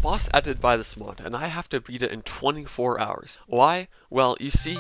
boss added by this mod, and I have to beat it in 24 hours. Why? Well, you see,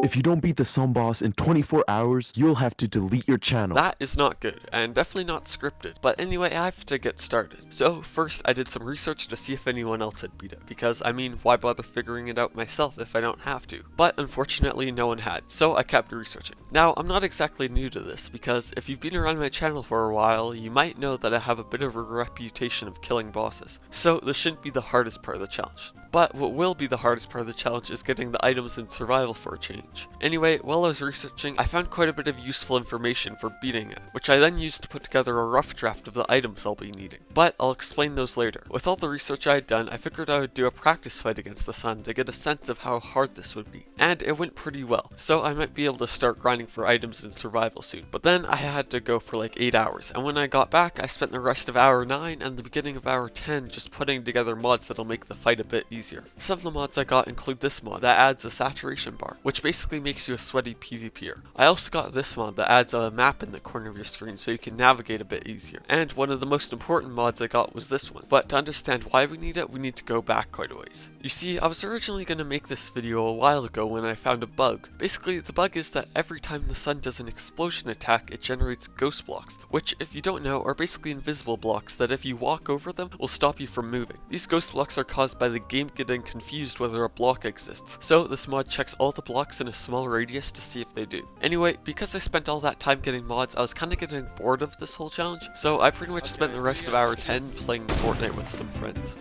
if you don't beat the sun boss in 24 hours, you'll have to delete your channel. that is not good, and definitely not scripted. But anyway, I have to get started. So first, I did some research to see if anyone else had beat it, because I mean, why bother figuring it out myself if I don't have to? But unfortunately, no one had, so I kept researching. Now, I'm not exactly new to this, because if you've been around my channel for a while, you might know that I have a bit of a reputation of killing bosses. So this shouldn't be the hardest part of the challenge. But what will be the hardest part of the challenge is getting the items in survival for a change. Anyway, while I was researching, I found quite a bit of useful information for beating it, which I then used to put together a rough draft of the items I'll be needing. But I'll explain those later. With all the research I had done, I figured I would do a practice fight against the sun to get a sense of how hard this would be. And it went pretty well, so I might be able to start grinding for items in survival soon. But then I had to go for like 8 hours, and when I got back, I spent the rest of hour 9 and the beginning of hour 10 just putting together mods that'll make the fight a bit easier. Some of the mods I got include this mod that adds a saturation bar, which basically makes you a sweaty PvPer. I also got this mod that adds a map in the corner of your screen so you can navigate a bit easier. And one of the most important mods I got was this one. But to understand why we need it, we need to go back quite a ways. You see, I was originally going to make this video a while ago when I found a bug. Basically, the bug is that every time the sun does an explosion attack, it generates ghost blocks, which, if you don't know, are basically invisible blocks that if you walk over them, will stop you from moving. These ghost blocks are caused by the game getting confused whether a block exists, so this mod checks all the blocks in a small radius to see if they do. Anyway, because I spent all that time getting mods, I was kinda getting bored of this whole challenge, so I pretty much spent the rest of hour 10 playing Fortnite with some friends.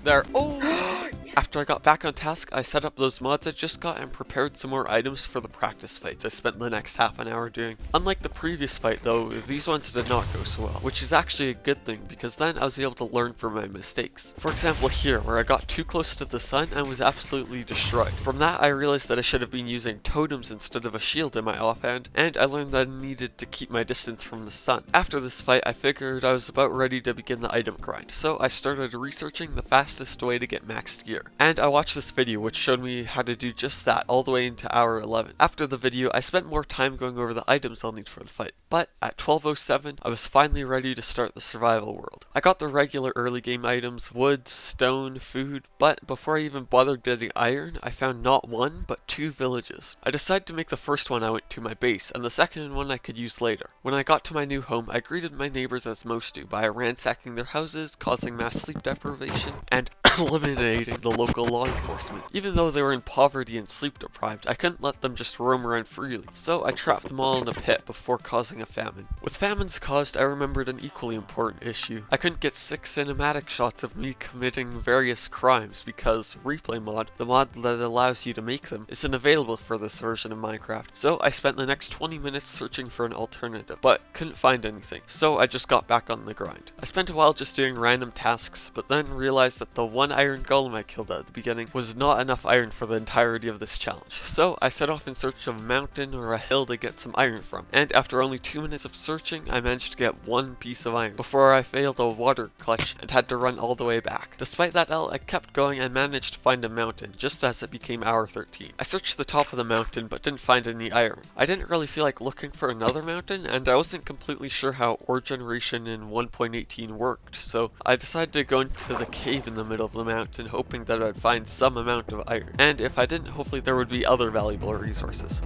There. Oh! After I got back on task, I set up those mods I just got and prepared some more items for the practice fights I spent the next half an hour doing. Unlike the previous fight though, these ones did not go so well, which is actually a good thing because then I was able to learn from my mistakes. For example here, where I got too close to the sun and was absolutely destroyed. From that I realized that I should have been using totems instead of a shield in my offhand, and I learned that I needed to keep my distance from the sun. After this fight I figured I was about ready to begin the item grind, so I started researching the fastest way to get maxed gear. And I watched this video which showed me how to do just that all the way into hour 11. After the video, I spent more time going over the items I'll need for the fight, but at 12:07, I was finally ready to start the survival world. I got the regular early game items, wood, stone, food, but before I even bothered getting iron, I found not one, but 2 villages. I decided to make the first one I went to my base, and the second one I could use later. When I got to my new home, I greeted my neighbors as most do, by ransacking their houses, causing mass sleep deprivation, and eliminating the local law enforcement. Even though they were in poverty and sleep deprived, I couldn't let them just roam around freely, so I trapped them all in a pit before causing a famine. With famines caused, I remembered an equally important issue. I couldn't get 6 cinematic shots of me committing various crimes because Replay Mod, the mod that allows you to make them, isn't available for this version of Minecraft. So I spent the next 20 minutes searching for an alternative, but couldn't find anything, so I just got back on the grind. I spent a while just doing random tasks, but then realized that the one iron golem I killed at the beginning was not enough iron for the entirety of this challenge. So I set off in search of a mountain or a hill to get some iron from, and after only 2 minutes of searching, I managed to get 1 piece of iron before I failed a water clutch and had to run all the way back. Despite that L, I kept going and managed to find a mountain just as it became hour 13. I searched the top of the mountain but didn't find any iron. I didn't really feel like looking for another mountain, and I wasn't completely sure how ore generation in 1.18 worked, so I decided to go into the cave in the middle of the mountain hoping that I'd find some amount of iron, and if I didn't, hopefully there would be other valuable resources.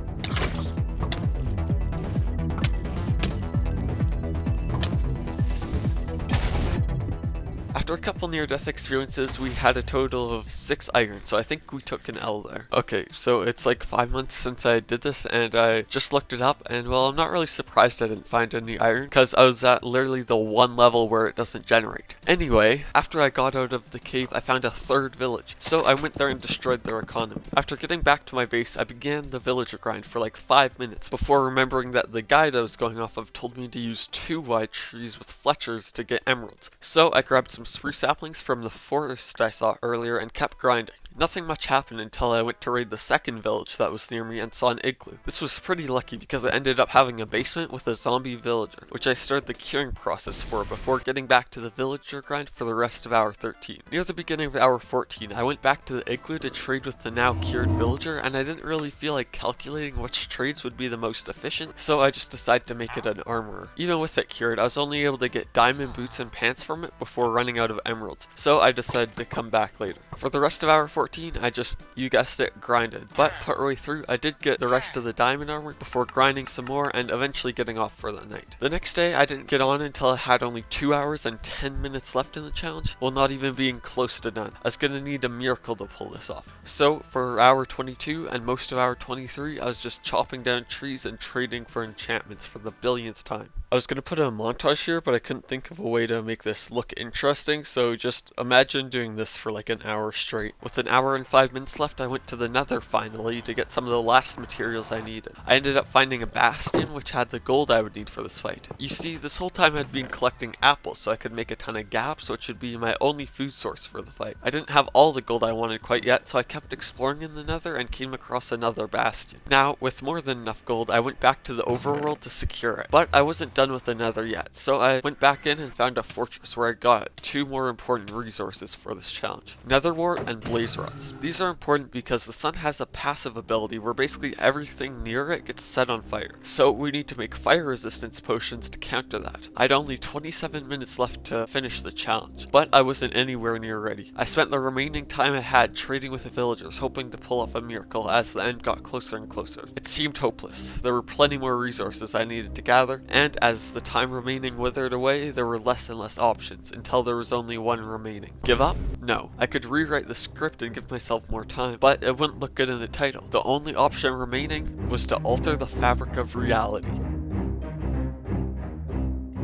After a couple near-death experiences, we had a total of 6 iron, so I think we took an L there. Okay, so it's like 5 months since I did this, and I just looked it up, and well, I'm not really surprised I didn't find any iron, because I was at literally the one level where it doesn't generate. Anyway, after I got out of the cave, I found a 3rd village, so I went there and destroyed their economy. After getting back to my base, I began the villager grind for like 5 minutes, before remembering that the guide I was going off of told me to use 2 wide trees with fletchers to get emeralds. So I grabbed some spruce saplings from the forest I saw earlier and kept grinding. Nothing much happened until I went to raid the 2nd village that was near me and saw an igloo. This was pretty lucky because it ended up having a basement with a zombie villager, which I started the curing process for before getting back to the villager grind for the rest of hour 13. Near the beginning of hour 14, I went back to the igloo to trade with the now cured villager, and I didn't really feel like calculating which trades would be the most efficient, so I just decided to make it an armorer. Even with it cured, I was only able to get diamond boots and pants from it before running out of emeralds, so I decided to come back later. For the rest of hour 14, I just, you guessed it, grinded. But partway through, I did get the rest of the diamond armor before grinding some more and eventually getting off for the night. The next day, I didn't get on until I had only 2 hours and 10 minutes left in the challenge, while not even being close to done. I was gonna need a miracle to pull this off. So for hour 22 and most of hour 23, I was just chopping down trees and trading for enchantments for the billionth time. I was gonna put a montage here, but I couldn't think of a way to make this look interesting, so just imagine doing this for like an hour straight. With an hour and 5 minutes left, I went to the nether finally to get some of the last materials I needed. I ended up finding a bastion which had the gold I would need for this fight. You see, this whole time I'd been collecting apples so I could make a ton of gaps, which would be my only food source for the fight. I didn't have all the gold I wanted quite yet, so I kept exploring in the nether and came across another bastion. Now, with more than enough gold, I went back to the overworld to secure it, but I wasn't done with the nether yet, so I went back in and found a fortress where I got 2 more important resources for this challenge: nether wart and blaze rods. These are important because the sun has a passive ability where basically everything near it gets set on fire, so we need to make fire resistance potions to counter that. I had only 27 minutes left to finish the challenge, but I wasn't anywhere near ready. I spent the remaining time I had trading with the villagers, hoping to pull off a miracle as the end got closer and closer. It seemed hopeless. There were plenty more resources I needed to gather, and as the time remaining withered away, there were less and less options until there was only one remaining. Give up? No. I could rewrite the script and give myself more time, but it wouldn't look good in the title. The only option remaining was to alter the fabric of reality.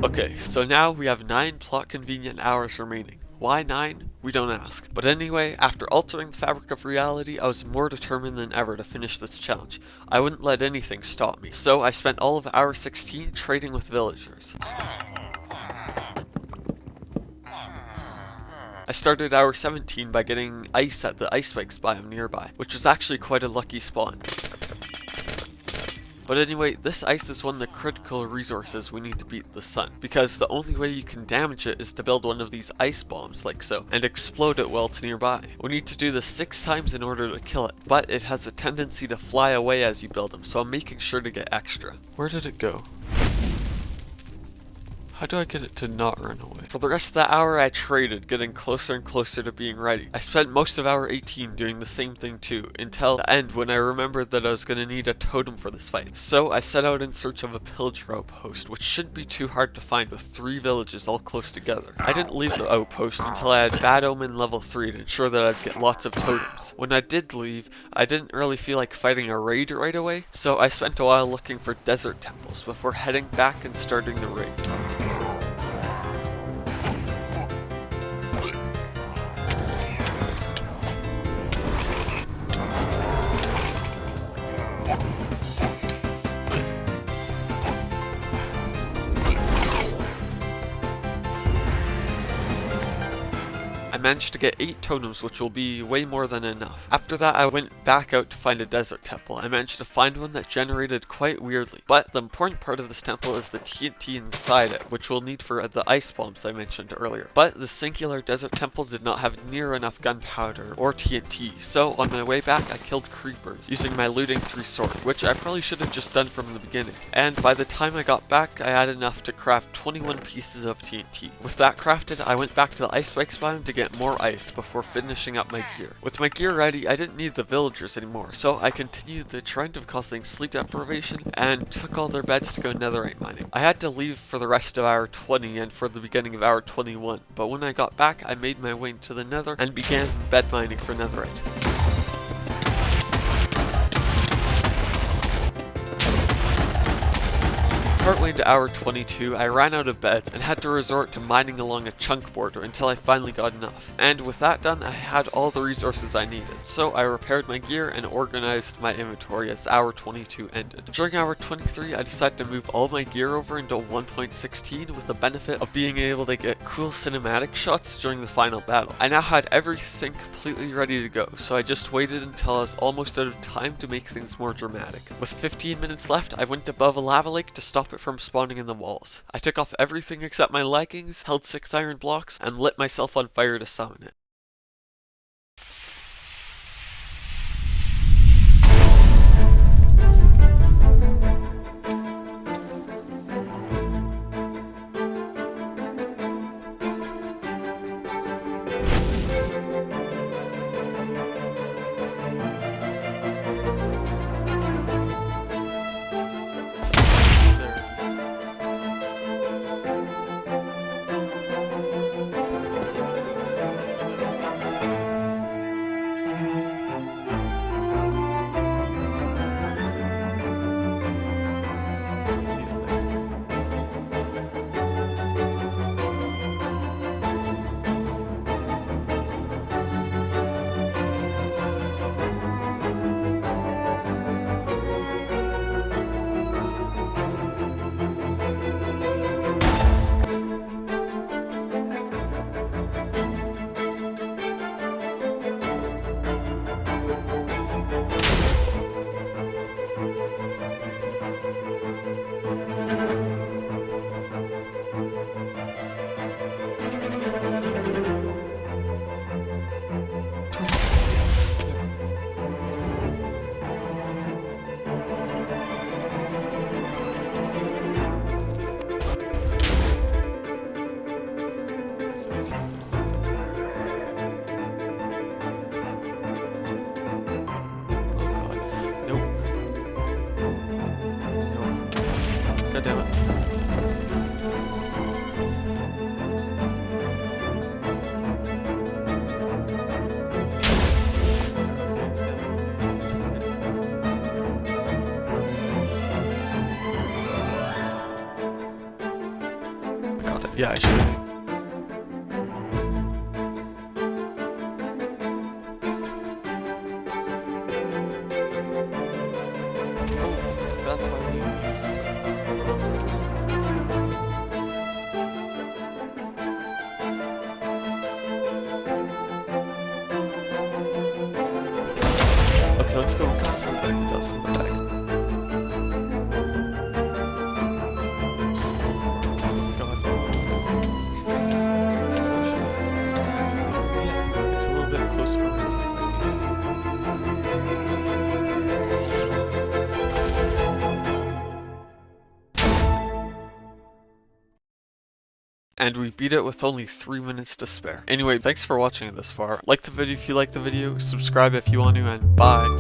Okay, so now we have 9 plot convenient hours remaining. Why 9? We don't ask. But anyway, after altering the fabric of reality, I was more determined than ever to finish this challenge. I wouldn't let anything stop me, so I spent all of hour 16 trading with villagers. I started hour 17 by getting ice at the ice spikes biome nearby, which was actually quite a lucky spawn. But anyway, this ice is one of the critical resources we need to beat the sun, because the only way you can damage it is to build one of these ice bombs like so, and explode it while it's nearby. We need to do this 6 times in order to kill it, but it has a tendency to fly away as you build them, so I'm making sure to get extra. Where did it go? How do I get it to not run away? For the rest of the hour I traded, getting closer and closer to being ready. I spent most of hour 18 doing the same thing too, until the end when I remembered that I was going to need a totem for this fight. So I set out in search of a pillager outpost, which shouldn't be too hard to find with 3 villages all close together. I didn't leave the outpost until I had Bad Omen level 3 to ensure that I'd get lots of totems. When I did leave, I didn't really feel like fighting a raid right away, so I spent a while looking for desert temples before heading back and starting the raid. I managed to get 8 totems, which will be way more than enough. After that, I went back out to find a desert temple. I managed to find one that generated quite weirdly, but the important part of this temple is the TNT inside it, which we'll need for the ice bombs I mentioned earlier. But the singular desert temple did not have near enough gunpowder or TNT, so on my way back I killed creepers using my looting 3 sword, which I probably should have just done from the beginning. And by the time I got back, I had enough to craft 21 pieces of TNT. With that crafted, I went back to the ice spikes biome to get more ice before finishing up my gear. With my gear ready, I didn't need the villagers anymore, so I continued the trend of causing sleep deprivation and took all their beds to go netherite mining. I had to leave for the rest of hour 20 and for the beginning of hour 21, but when I got back, I made my way to the nether and began bed mining for netherite. Partway into hour 22, I ran out of beds and had to resort to mining along a chunk border until I finally got enough. And with that done, I had all the resources I needed, so I repaired my gear and organized my inventory as hour 22 ended. During hour 23, I decided to move all my gear over into 1.16 with the benefit of being able to get cool cinematic shots during the final battle. I now had everything completely ready to go, so I just waited until I was almost out of time to make things more dramatic. With 15 minutes left, I went above a lava lake to stop it from spawning in the walls. I took off everything except my leggings, held 6 iron blocks, and lit myself on fire to summon it. Yeah, I should. Oh, that's why we used. Okay, let's go and cut something else in the bag. God. Yeah, it's a little bit close for me. And we beat it with only 3 minutes to spare. Anyway, thanks for watching this far. Like the video if you like the video, subscribe if you want to, and bye!